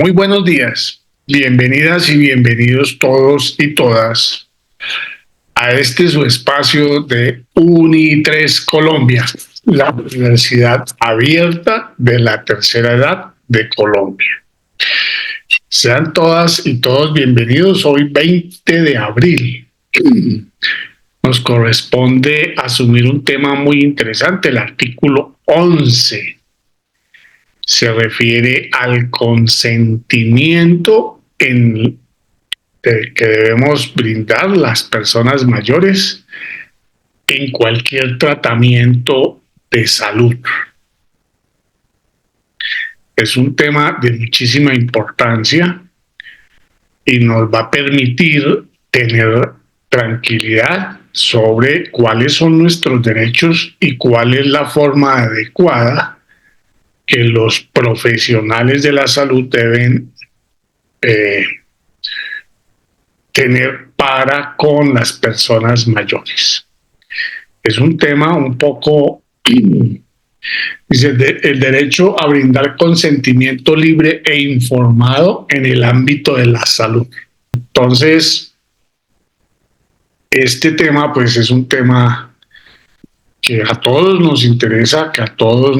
Muy buenos días, bienvenidas y bienvenidos todos y todas a este su espacio de Uni3 Colombia, la Universidad Abierta de la Tercera Edad de Colombia. Sean todas y todos bienvenidos hoy 20 de abril. Nos corresponde asumir un tema muy interesante, el artículo 11. Se refiere al consentimiento que debemos brindar las personas mayores en cualquier tratamiento de salud. Es un tema de muchísima importancia y nos va a permitir tener tranquilidad sobre cuáles son nuestros derechos y cuál es la forma adecuada que los profesionales de la salud deben tener para con las personas mayores. Es un tema un poco, dice, el derecho a brindar consentimiento libre e informado en el ámbito de la salud. Entonces, este tema pues es un tema que a todos nos interesa, que a todos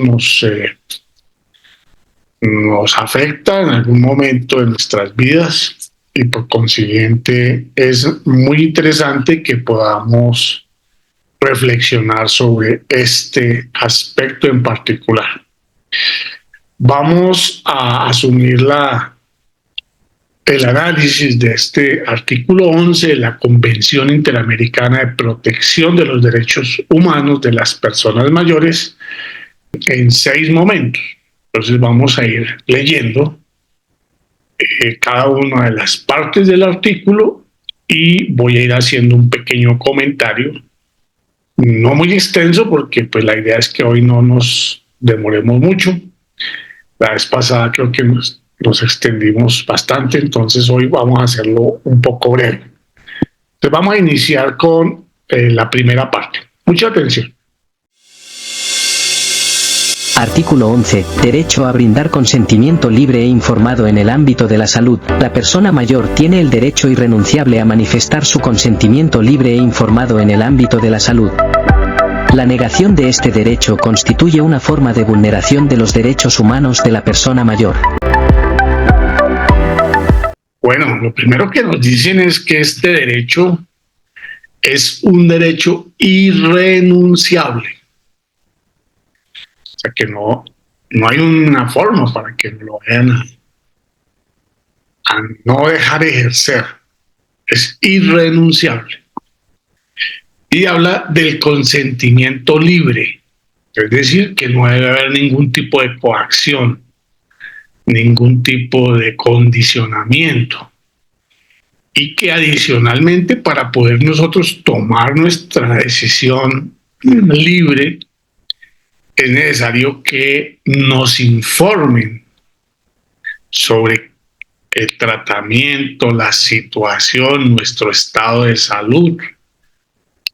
nos afecta en algún momento de nuestras vidas y por consiguiente es muy interesante que podamos reflexionar sobre este aspecto en particular. Vamos a asumir el análisis de este artículo 11 de la Convención Interamericana de Protección de los Derechos Humanos de las Personas Mayores en 6 momentos. Entonces vamos a ir leyendo cada una de las partes del artículo y voy a ir haciendo un pequeño comentario, no muy extenso porque pues la idea es que hoy no nos demoremos mucho. La vez pasada creo que nos extendimos bastante, entonces hoy vamos a hacerlo un poco breve. Entonces vamos a iniciar con la primera parte. Mucha atención. Artículo 11. Derecho a brindar consentimiento libre e informado en el ámbito de la salud. La persona mayor tiene el derecho irrenunciable a manifestar su consentimiento libre e informado en el ámbito de la salud. La negación de este derecho constituye una forma de vulneración de los derechos humanos de la persona mayor. Bueno, lo primero que nos dicen es que este derecho es un derecho irrenunciable. O sea que no hay una forma para que lo vayan a no dejar ejercer. Es irrenunciable. Y habla del consentimiento libre. Es decir, que no debe haber ningún tipo de coacción, ningún tipo de condicionamiento. Y que adicionalmente, para poder nosotros tomar nuestra decisión libre, es necesario que nos informen sobre el tratamiento, la situación, nuestro estado de salud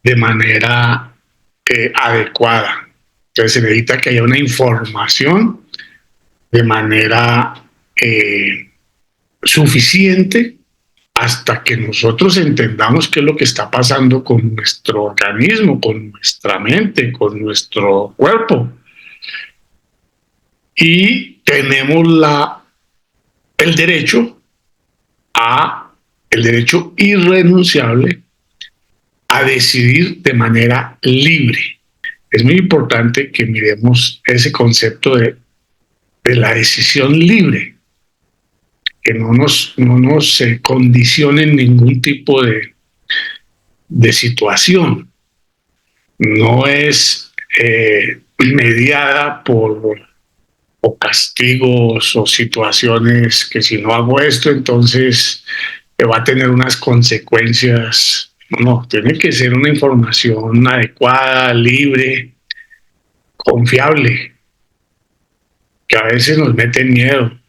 de manera adecuada. Entonces se necesita que haya una información de manera suficiente hasta que nosotros entendamos qué es lo que está pasando con nuestro organismo, con nuestra mente, con nuestro cuerpo. Y tenemos el derecho irrenunciable a decidir de manera libre. Es muy importante que miremos ese concepto de la decisión libre, que no nos condicione en ningún tipo de situación. No es mediada por castigos o situaciones que si no hago esto, entonces va a tener unas consecuencias. No, tiene que ser una información adecuada, libre, confiable, que a veces nos mete miedo.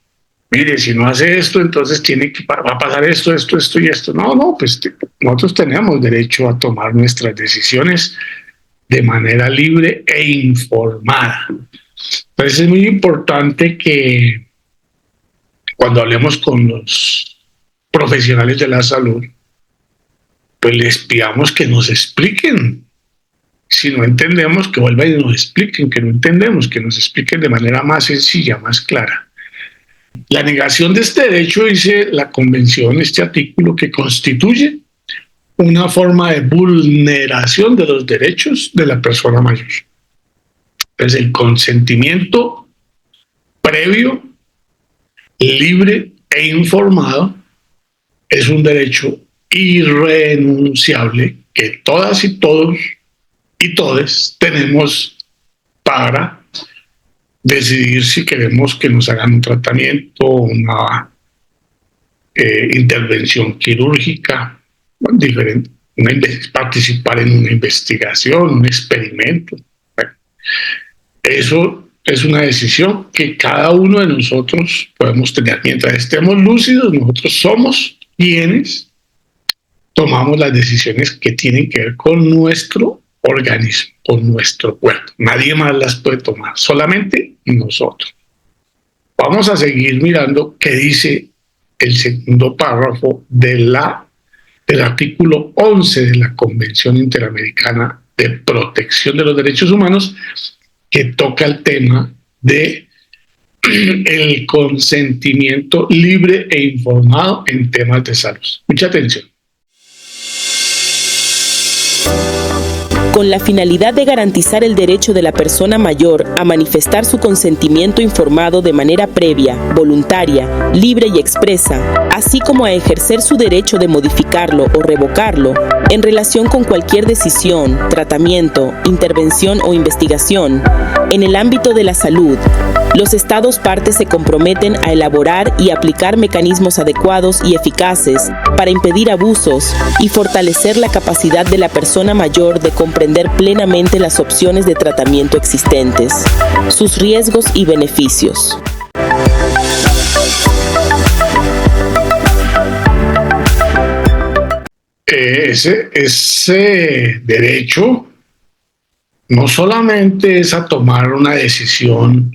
Mire, si no hace esto, entonces va a pasar esto y esto. No, pues nosotros tenemos derecho a tomar nuestras decisiones de manera libre e informada. Entonces es muy importante que cuando hablemos con los profesionales de la salud, pues les pidamos que nos expliquen. Si no entendemos, que vuelvan y nos expliquen, que no entendemos, que nos expliquen de manera más sencilla, más clara. La negación de este derecho, dice la Convención, este artículo, que constituye una forma de vulneración de los derechos de la persona mayor. Entonces, el consentimiento previo, libre e informado es un derecho irrenunciable que todas y todos y todes tenemos para decidir si queremos que nos hagan un tratamiento, una intervención quirúrgica, diferente, participar en una investigación, un experimento. Bueno, eso es una decisión que cada uno de nosotros podemos tener. Mientras estemos lúcidos, nosotros somos quienes tomamos las decisiones que tienen que ver con nuestro organismo, con nuestro cuerpo. Nadie más las puede tomar, solamente nosotros. Vamos a seguir mirando qué dice el segundo párrafo del artículo 11 de la Convención Interamericana de Protección de los Derechos Humanos, que toca el tema de el consentimiento libre e informado en temas de salud. Mucha atención. Con la finalidad de garantizar el derecho de la persona mayor a manifestar su consentimiento informado de manera previa, voluntaria, libre y expresa, así como a ejercer su derecho de modificarlo o revocarlo en relación con cualquier decisión, tratamiento, intervención o investigación en el ámbito de la salud. Los Estados partes se comprometen a elaborar y aplicar mecanismos adecuados y eficaces para impedir abusos y fortalecer la capacidad de la persona mayor de comprender plenamente las opciones de tratamiento existentes, sus riesgos y beneficios. Ese derecho no solamente es a tomar una decisión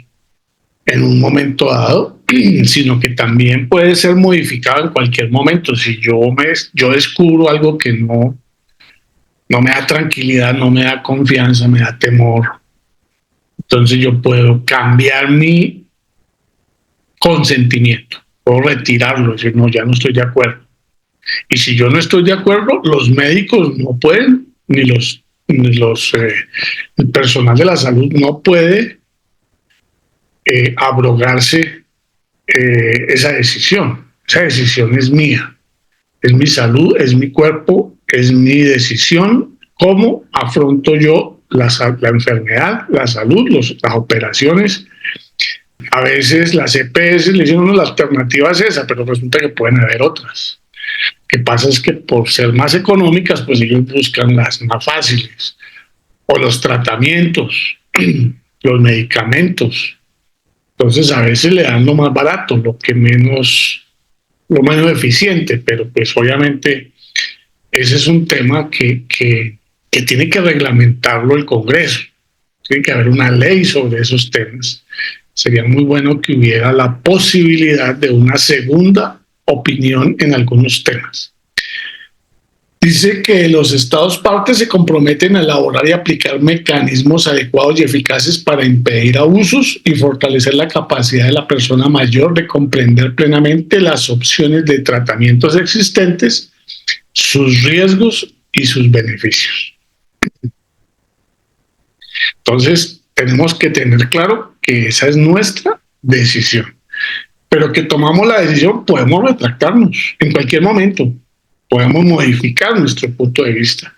en un momento dado, sino que también puede ser modificado en cualquier momento. Si yo descubro algo que no me da tranquilidad, no me da confianza, me da temor, entonces yo puedo cambiar mi consentimiento, puedo retirarlo, decir, no, ya no estoy de acuerdo. Y si yo no estoy de acuerdo, los médicos no pueden, ni el personal de la salud no puede abrogarse esa decisión. Esa decisión es mía, es mi salud, es mi cuerpo, es mi decisión. ¿Cómo afronto yo la enfermedad, la salud, las operaciones? A veces las EPS le dicen a uno la alternativa es esa, pero resulta que pueden haber otras. Lo que pasa es que por ser más económicas, pues ellos buscan las más fáciles. O los tratamientos, los medicamentos. Entonces a veces le dan lo más barato, lo menos eficiente, pero pues obviamente ese es un tema que tiene que reglamentarlo el Congreso. Tiene que haber una ley sobre esos temas. Sería muy bueno que hubiera la posibilidad de una segunda opinión en algunos temas. Dice que los Estados partes se comprometen a elaborar y aplicar mecanismos adecuados y eficaces para impedir abusos y fortalecer la capacidad de la persona mayor de comprender plenamente las opciones de tratamientos existentes, sus riesgos y sus beneficios. Entonces, tenemos que tener claro que esa es nuestra decisión. Pero que tomamos la decisión, podemos retractarnos en cualquier momento. Podemos modificar nuestro punto de vista.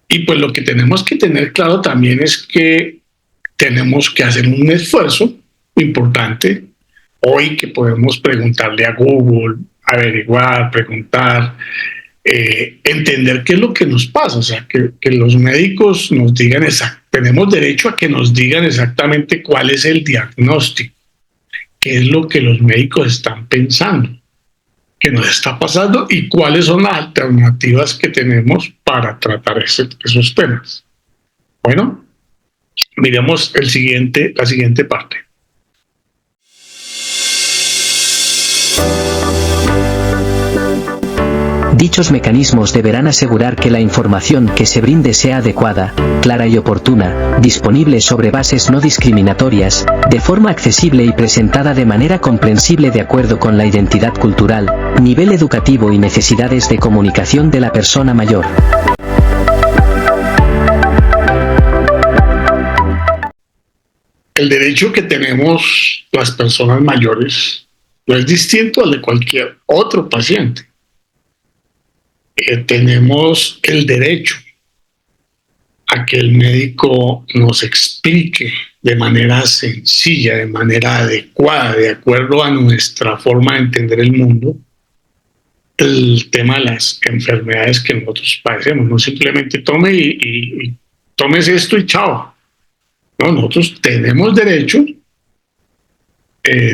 Y pues lo que tenemos que tener claro también es que tenemos que hacer un esfuerzo importante. Hoy que podemos preguntarle a Google, averiguar, preguntar, entender qué es lo que nos pasa. O sea, que los médicos nos digan tenemos derecho a que nos digan exactamente cuál es el diagnóstico, qué es lo que los médicos están pensando, qué nos está pasando y cuáles son las alternativas que tenemos para tratar esos temas. Bueno, miremos la siguiente parte. Dichos mecanismos deberán asegurar que la información que se brinde sea adecuada, clara y oportuna, disponible sobre bases no discriminatorias, de forma accesible y presentada de manera comprensible de acuerdo con la identidad cultural, nivel educativo y necesidades de comunicación de la persona mayor. El derecho que tenemos las personas mayores no es distinto al de cualquier otro paciente. Tenemos el derecho a que el médico nos explique de manera sencilla, de manera adecuada, de acuerdo a nuestra forma de entender el mundo, el tema de las enfermedades que nosotros padecemos. No simplemente tome y tomes esto y chao. No, nosotros tenemos derecho.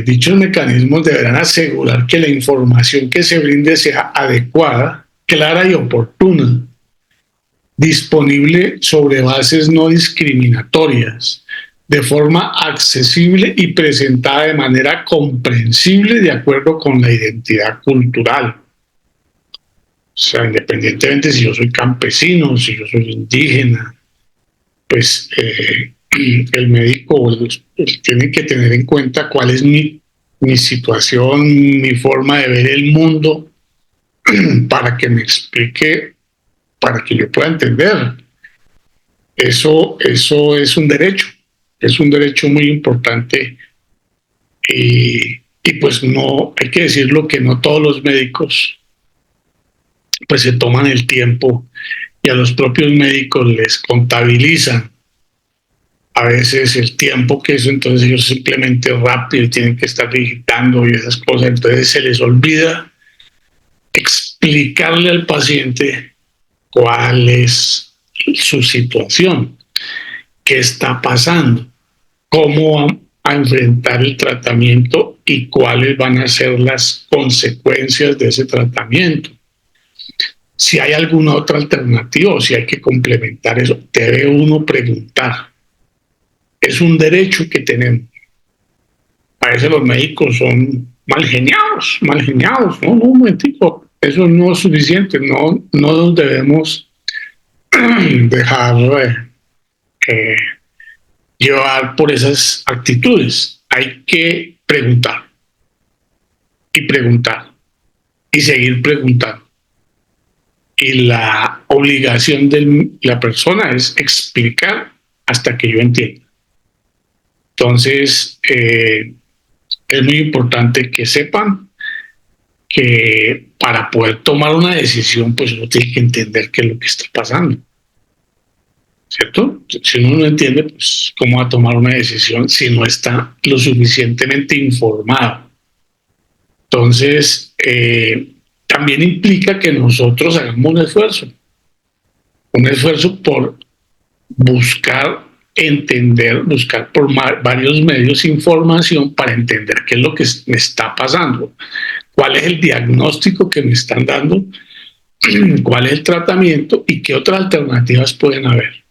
Dichos mecanismos deberán asegurar que la información que se brinde sea adecuada, clara y oportuna, disponible sobre bases no discriminatorias, de forma accesible y presentada de manera comprensible de acuerdo con la identidad cultural. O sea, independientemente si yo soy campesino, si yo soy indígena, pues el médico tiene que tener en cuenta cuál es mi situación, mi forma de ver el mundo, para que me explique, para que yo pueda entender. Eso es un derecho muy importante, y pues no, hay que decirlo que no todos los médicos pues se toman el tiempo, y a los propios médicos les contabilizan a veces el tiempo que eso, entonces ellos simplemente rápido tienen que estar digitando y esas cosas, entonces se les olvida explicarle al paciente cuál es su situación, qué está pasando, cómo va a enfrentar el tratamiento y cuáles van a ser las consecuencias de ese tratamiento. Si hay alguna otra alternativa o si hay que complementar eso, debe uno preguntar. Es un derecho que tenemos. A veces los médicos son mal geniados. No, un momentico, eso no es suficiente, no nos debemos dejar llevar por esas actitudes. Hay que preguntar y seguir preguntando. Y la obligación de la persona es explicar hasta que yo entienda. Entonces, es muy importante que sepan que para poder tomar una decisión, pues uno tiene que entender qué es lo que está pasando, ¿cierto? Si uno no entiende, pues cómo va a tomar una decisión si no está lo suficientemente informado. Entonces, también implica que nosotros hagamos un esfuerzo por buscar entender, buscar por varios medios información para entender qué es lo que me está pasando, cuál es el diagnóstico que me están dando, cuál es el tratamiento y qué otras alternativas pueden haber.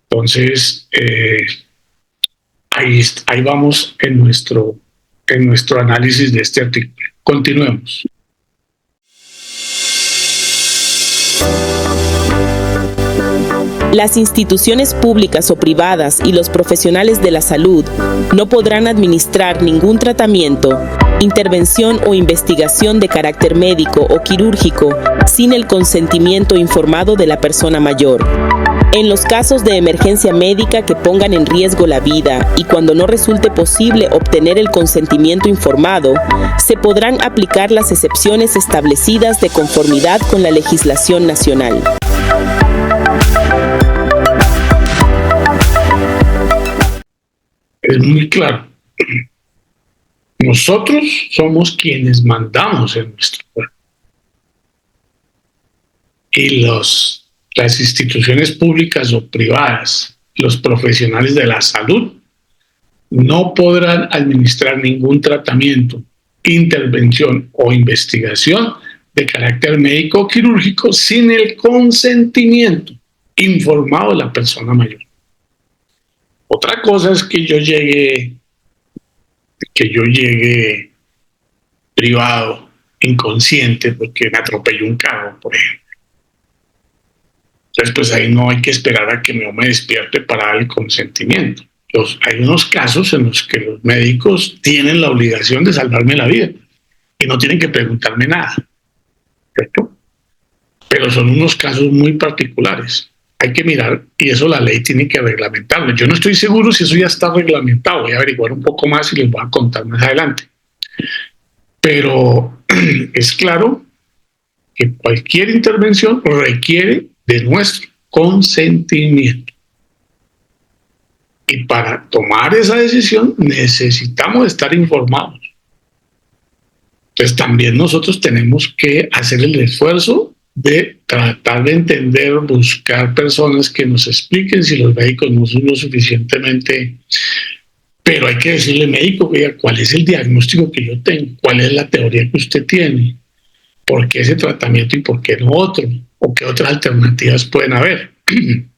Entonces, ahí vamos en nuestro análisis de este artículo. Continuemos. Las instituciones públicas o privadas y los profesionales de la salud no podrán administrar ningún tratamiento, intervención o investigación de carácter médico o quirúrgico sin el consentimiento informado de la persona mayor. En los casos de emergencia médica que pongan en riesgo la vida y cuando no resulte posible obtener el consentimiento informado, se podrán aplicar las excepciones establecidas de conformidad con la legislación nacional. Es muy claro. Nosotros somos quienes mandamos en nuestro cuerpo. Y las instituciones públicas o privadas, los profesionales de la salud, no podrán administrar ningún tratamiento, intervención o investigación de carácter médico o quirúrgico sin el consentimiento informado de la persona mayor. Otra cosa es que yo llegue privado inconsciente porque me atropelló un carro, por ejemplo. Entonces, pues ahí no hay que esperar a que me despierte para dar el consentimiento. Hay unos casos en los que los médicos tienen la obligación de salvarme la vida y no tienen que preguntarme nada, ¿cierto? Pero son unos casos muy particulares. Hay que mirar, y eso la ley tiene que reglamentarlo. Yo no estoy seguro si eso ya está reglamentado, voy a averiguar un poco más y les voy a contar más adelante. Pero es claro que cualquier intervención requiere de nuestro consentimiento. Y para tomar esa decisión necesitamos estar informados. Entonces también nosotros tenemos que hacer el esfuerzo de tratar de entender, buscar personas que nos expliquen si los médicos no son lo suficientemente. Pero hay que decirle, médico, oiga, ¿cuál es el diagnóstico que yo tengo? ¿Cuál es la teoría que usted tiene? ¿Por qué ese tratamiento y por qué no otro? ¿O qué otras alternativas pueden haber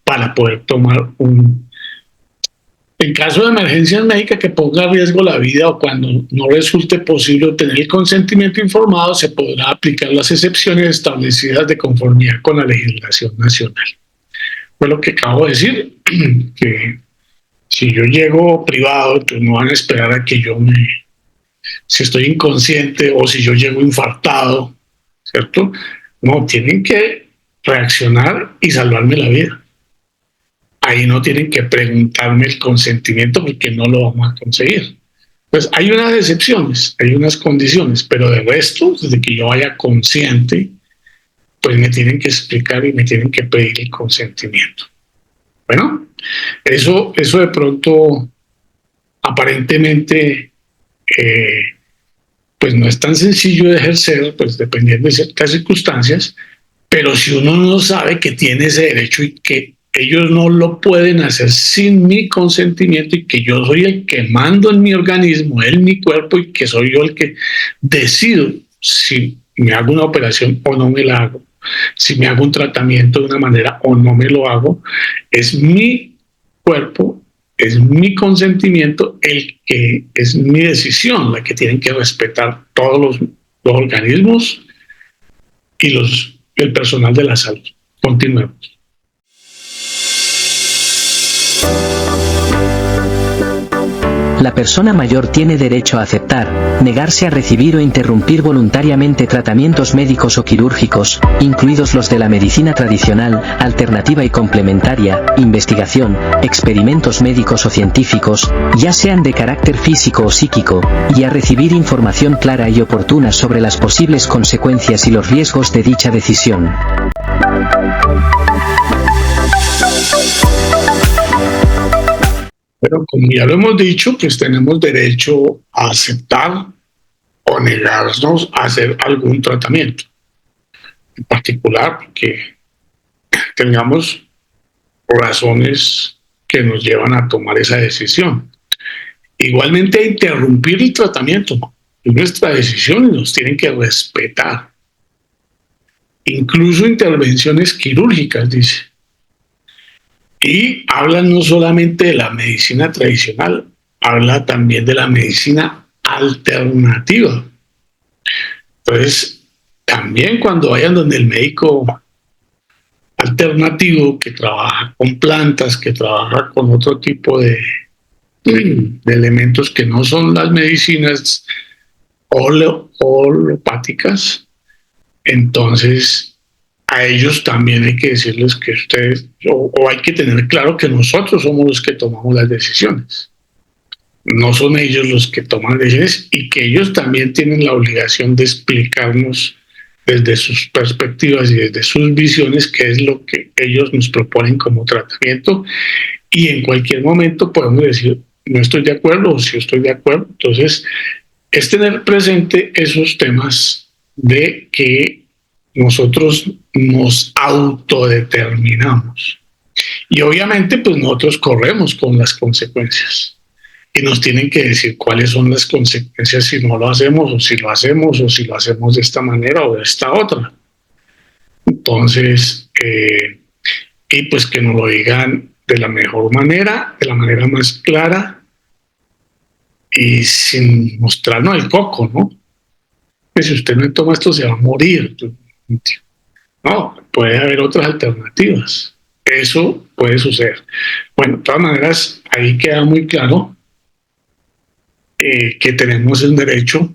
para poder tomar en caso de emergencia médica que ponga en riesgo la vida o cuando no resulte posible obtener el consentimiento informado, se podrá aplicar las excepciones establecidas de conformidad con la legislación nacional? Fue lo que acabo de decir, que si yo llego privado, pues no van a esperar a que si estoy inconsciente o si yo llego infartado, ¿cierto? No, tienen que reaccionar y salvarme la vida. Ahí no tienen que preguntarme el consentimiento porque no lo vamos a conseguir. Pues hay unas excepciones, hay unas condiciones, pero de resto, desde que yo vaya consciente, pues me tienen que explicar y me tienen que pedir el consentimiento. Bueno, eso de pronto, aparentemente, pues no es tan sencillo de ejercer, pues dependiendo de ciertas circunstancias, pero si uno no sabe que tiene ese derecho y que ellos no lo pueden hacer sin mi consentimiento y que yo soy el que mando en mi organismo, en mi cuerpo, y que soy yo el que decido si me hago una operación o no me la hago, si me hago un tratamiento de una manera o no me lo hago, es mi cuerpo, es mi consentimiento, es mi decisión, la que tienen que respetar todos los organismos y el personal de la salud. Continuemos. La persona mayor tiene derecho a aceptar, negarse a recibir o interrumpir voluntariamente tratamientos médicos o quirúrgicos, incluidos los de la medicina tradicional, alternativa y complementaria, investigación, experimentos médicos o científicos, ya sean de carácter físico o psíquico, y a recibir información clara y oportuna sobre las posibles consecuencias y los riesgos de dicha decisión. Pero como ya lo hemos dicho, pues tenemos derecho a aceptar o negarnos a hacer algún tratamiento. En particular, que tengamos razones que nos llevan a tomar esa decisión. Igualmente, a interrumpir el tratamiento. Es nuestra decisión y nos tienen que respetar. Incluso intervenciones quirúrgicas, dice. Y habla no solamente de la medicina tradicional, habla también de la medicina alternativa. Entonces, también cuando vayan donde el médico alternativo que trabaja con plantas, que trabaja con otro tipo de elementos que no son las medicinas holopáticas, entonces a ellos también hay que decirles que ustedes, o hay que tener claro que nosotros somos los que tomamos las decisiones. No son ellos los que toman decisiones y que ellos también tienen la obligación de explicarnos desde sus perspectivas y desde sus visiones qué es lo que ellos nos proponen como tratamiento, y en cualquier momento podemos decir no estoy de acuerdo o sí estoy de acuerdo. Entonces es tener presente esos temas de que nosotros nos autodeterminamos y obviamente pues nosotros corremos con las consecuencias y nos tienen que decir cuáles son las consecuencias si no lo hacemos o si lo hacemos de esta manera o de esta otra. Entonces y pues que nos lo digan de la mejor manera, de la manera más clara y sin mostrarnos el coco, ¿no? que si usted no toma esto se va a morir. No, puede haber otras alternativas. Eso puede suceder. Bueno, de todas maneras, ahí queda muy claro que tenemos el derecho,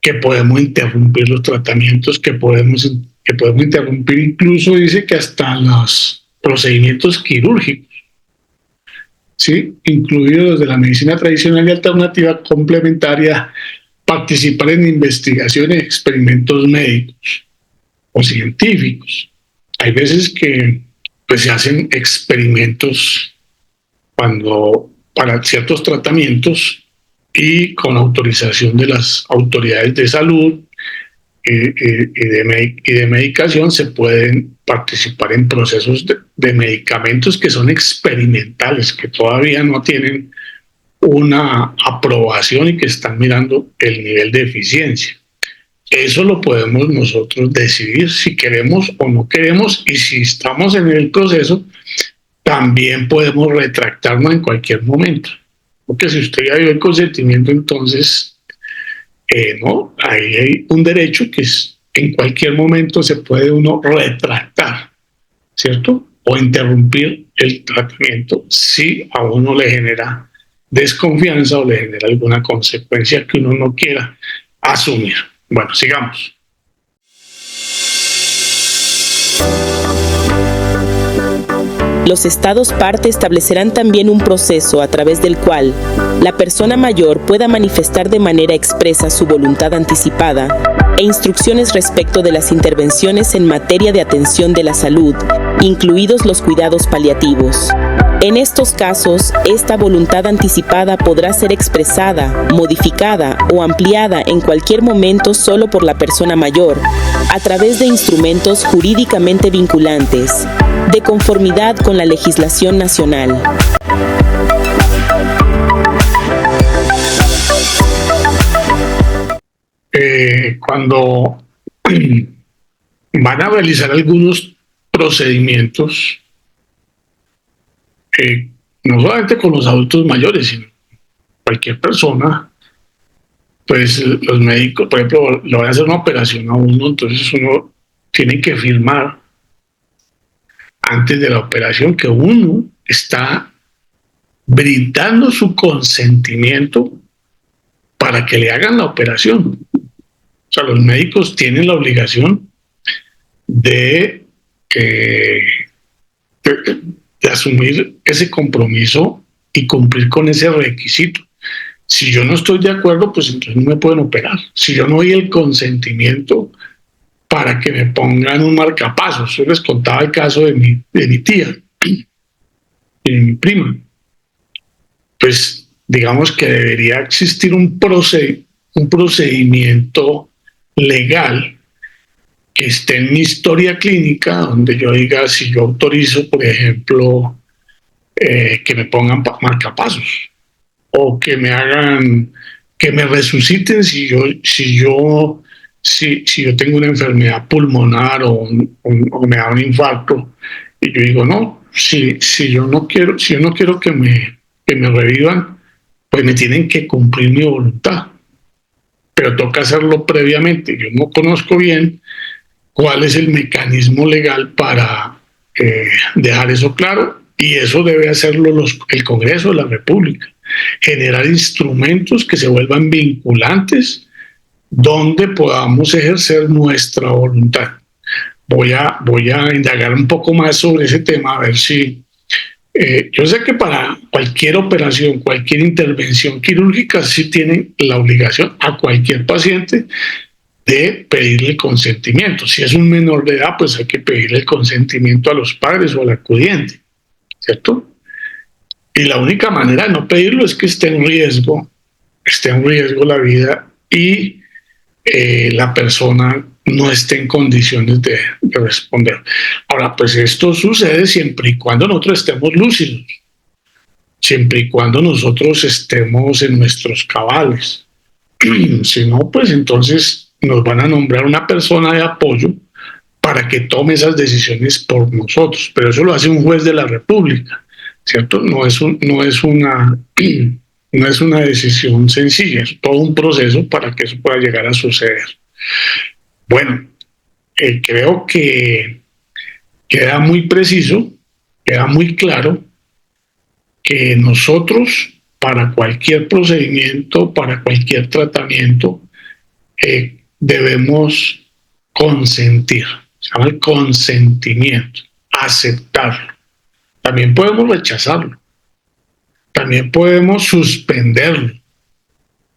que podemos interrumpir los tratamientos, que podemos interrumpir incluso, dice que hasta los procedimientos quirúrgicos, ¿sí? Incluidos los de la medicina tradicional y alternativa complementaria, participar en investigaciones, experimentos médicos o científicos. Hay veces que pues, se hacen experimentos para ciertos tratamientos y con autorización de las autoridades de salud y de medicación se pueden participar en procesos de medicamentos que son experimentales, que todavía no tienen una aprobación y que están mirando el nivel de eficiencia. Eso lo podemos nosotros decidir si queremos o no queremos, y si estamos en el proceso, también podemos retractarnos en cualquier momento. Porque si usted ya dio el consentimiento, entonces, no, ahí hay un derecho que en cualquier momento se puede uno retractar, ¿cierto? O interrumpir el tratamiento si a uno le genera desconfianza o le genera alguna consecuencia que uno no quiera asumir. Bueno, sigamos. Los estados parte establecerán también un proceso a través del cual la persona mayor pueda manifestar de manera expresa su voluntad anticipada e instrucciones respecto de las intervenciones en materia de atención de la salud, incluidos los cuidados paliativos. En estos casos, esta voluntad anticipada podrá ser expresada, modificada o ampliada en cualquier momento solo por la persona mayor, a través de instrumentos jurídicamente vinculantes, de conformidad con la legislación nacional. Cuando van a realizar algunos procedimientos, no solamente con los adultos mayores, sino cualquier persona, pues los médicos, por ejemplo, le van a hacer una operación a uno, entonces uno tiene que firmar antes de la operación que uno está brindando su consentimiento para que le hagan la operación. O sea, los médicos tienen la obligación de asumir ese compromiso y cumplir con ese requisito. Si yo no estoy de acuerdo, pues entonces no me pueden operar. Si yo no doy el consentimiento para que me pongan un marcapasos. Yo les contaba el caso de mi tía y de mi prima. Pues digamos que debería existir un procedimiento legal que esté en mi historia clínica, donde yo diga si yo autorizo, por ejemplo, que me pongan marcapasos, o que me hagan, que me resuciten si yo tengo una enfermedad pulmonar o me da un infarto, y yo digo, no, si yo no quiero que me revivan, pues me tienen que cumplir mi voluntad, pero toca hacerlo previamente. Yo no conozco bien cuál es el mecanismo legal para dejar eso claro, y eso debe hacerlo el Congreso de la República, generar instrumentos que se vuelvan vinculantes donde podamos ejercer nuestra voluntad. Voy a indagar un poco más sobre ese tema, a ver si... yo sé que para cualquier operación, cualquier intervención quirúrgica, sí tienen la obligación a cualquier paciente de pedirle el consentimiento. Si es un menor de edad, pues hay que pedirle el consentimiento a los padres o al acudiente, ¿cierto? Y la única manera de no pedirlo es que esté en riesgo la vida y la persona no esté en condiciones de responder. Ahora, pues esto sucede siempre y cuando nosotros estemos lúcidos, siempre y cuando nosotros estemos en nuestros cabales. Si no, pues entonces nos van a nombrar una persona de apoyo para que tome esas decisiones por nosotros, pero eso lo hace un juez de la República, ¿cierto? No es una No es una decisión sencilla, es todo un proceso para que eso pueda llegar a suceder. Bueno, creo que queda muy preciso, queda muy claro que nosotros, para cualquier procedimiento, para cualquier tratamiento, debemos consentir. Se llama el consentimiento, aceptarlo. También podemos rechazarlo, también podemos suspenderlo.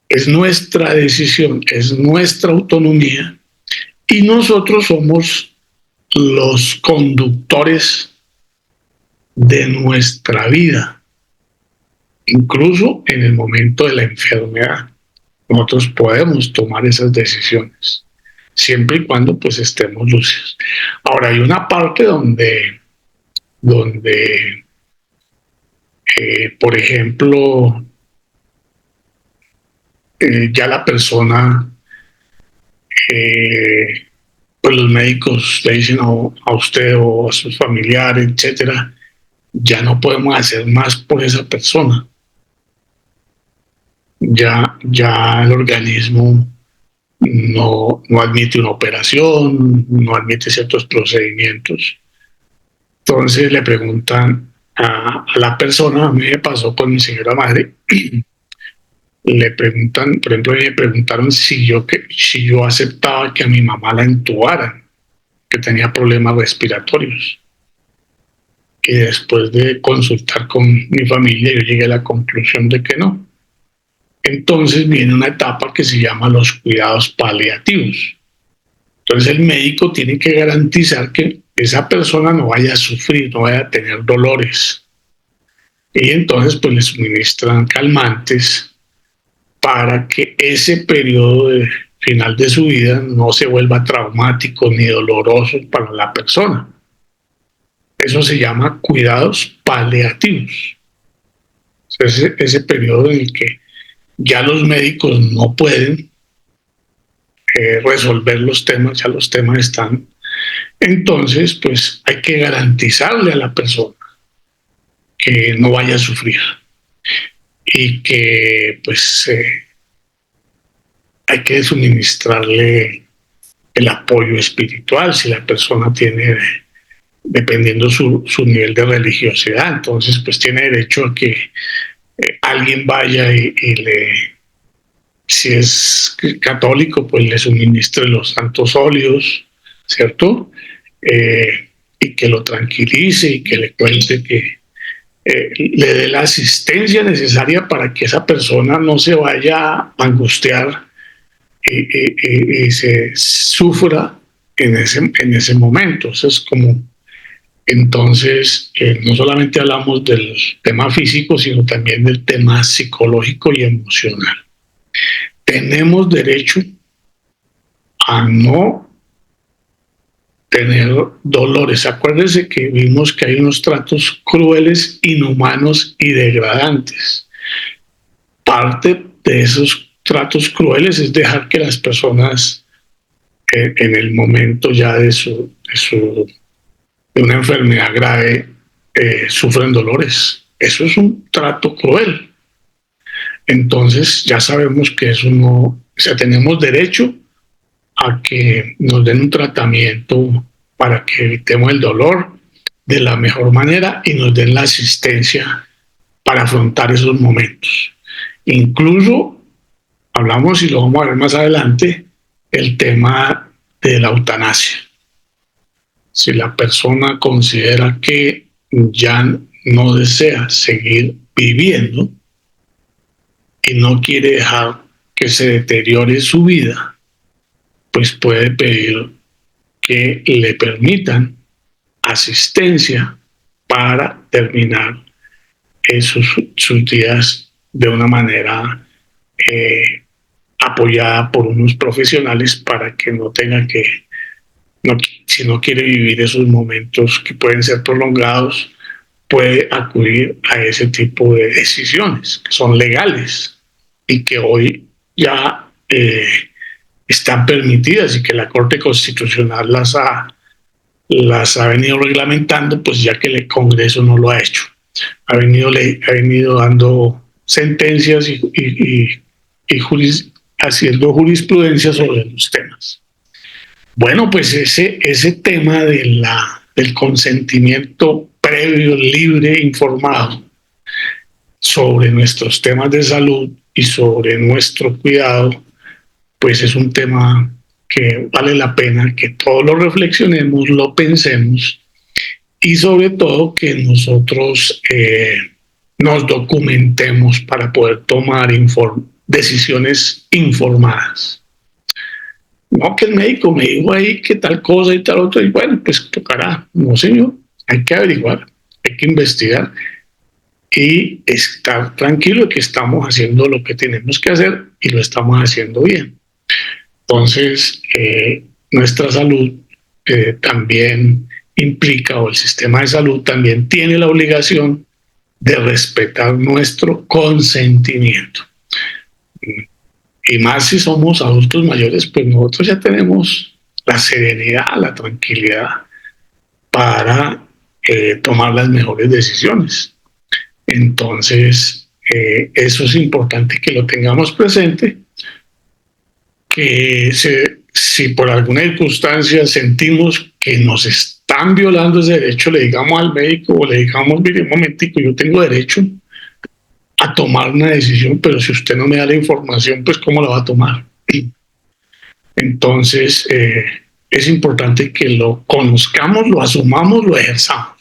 Es nuestra decisión, es nuestra autonomía y nosotros somos los conductores de nuestra vida, incluso en el momento de la enfermedad. Nosotros podemos tomar esas decisiones, siempre y cuando pues estemos lúcidos. Ahora, hay una parte donde por ejemplo, ya la persona, pues los médicos le dicen a usted o a sus familiares, etcétera, ya no podemos hacer más por esa persona. Ya el organismo no admite una operación, no admite ciertos procedimientos. Entonces le preguntan a la persona, a mí me pasó con mi señora madre, le preguntan, por ejemplo, me preguntaron si yo aceptaba que a mi mamá la entubaran, que tenía problemas respiratorios. Y después de consultar con mi familia, yo llegué a la conclusión de que no. Entonces viene una etapa que se llama los cuidados paliativos. Entonces el médico tiene que garantizar que esa persona no vaya a sufrir, no vaya a tener dolores. Y entonces pues le suministran calmantes para que ese periodo de final de su vida no se vuelva traumático ni doloroso para la persona. Eso se llama cuidados paliativos. Ese periodo en el que ya los médicos no pueden resolver los temas, ya los temas están. Entonces, pues hay que garantizarle a la persona que no vaya a sufrir y que pues hay que suministrarle el apoyo espiritual si la persona tiene, dependiendo su nivel de religiosidad, entonces pues tiene derecho a que alguien vaya y si es católico, pues le suministre los santos óleos, ¿cierto? Y que lo tranquilice y que le cuente que le dé la asistencia necesaria para que esa persona no se vaya a angustiar y se sufra en ese momento. Eso es como, entonces, no solamente hablamos del tema físico, sino también del tema psicológico y emocional. Tenemos derecho a no tener dolores. Acuérdense que vimos que hay unos tratos crueles, inhumanos y degradantes. Parte de esos tratos crueles es dejar que las personas en el momento ya de una enfermedad grave sufren dolores. Eso es un trato cruel. Entonces ya sabemos que eso no, o sea, tenemos derecho a que nos den un tratamiento para que evitemos el dolor de la mejor manera y nos den la asistencia para afrontar esos momentos. Incluso hablamos, y lo vamos a ver más adelante, el tema de la eutanasia. Si la persona considera que ya no desea seguir viviendo y no quiere dejar que se deteriore su vida, pues puede pedir que le permitan asistencia para terminar sus días de una manera apoyada por unos profesionales para que no tenga que, si no quiere vivir esos momentos que pueden ser prolongados, puede acudir a ese tipo de decisiones que son legales y que hoy ya están permitidas y que la Corte Constitucional las ha venido reglamentando, pues ya que el Congreso no lo ha hecho. Ha venido dando sentencias haciendo jurisprudencia sobre los temas. Bueno, pues ese tema del consentimiento previo, libre, informado sobre nuestros temas de salud y sobre nuestro cuidado, pues es un tema que vale la pena que todos lo reflexionemos, lo pensemos y sobre todo que nosotros nos documentemos para poder tomar decisiones informadas. No que el médico me dijo ahí que tal cosa y tal otra, y bueno, pues tocará. No, señor, hay que averiguar, hay que investigar y estar tranquilo de que estamos haciendo lo que tenemos que hacer y lo estamos haciendo bien. Entonces, nuestra salud también implica, o el sistema de salud también tiene la obligación de respetar nuestro consentimiento. Y más si somos adultos mayores, pues nosotros ya tenemos la serenidad, la tranquilidad para tomar las mejores decisiones. Entonces, eso es importante que lo tengamos presente, que si por alguna circunstancia sentimos que nos están violando ese derecho, le digamos al médico o le digamos, mire, un momentico, yo tengo derecho a tomar una decisión, pero si usted no me da la información, pues ¿cómo la va a tomar? Entonces, es importante que lo conozcamos, lo asumamos, lo ejerzamos.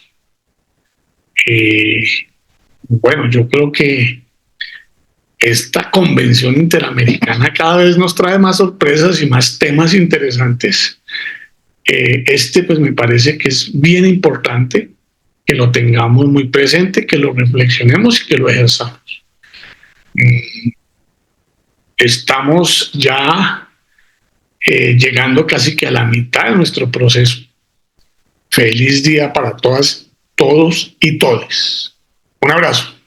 Bueno, yo creo que esta convención interamericana cada vez nos trae más sorpresas y más temas interesantes. Pues me parece que es bien importante que lo tengamos muy presente, que lo reflexionemos y que lo ejerzamos. Estamos ya llegando casi que a la mitad de nuestro proceso. Feliz día para todas, todos y todes. Un abrazo.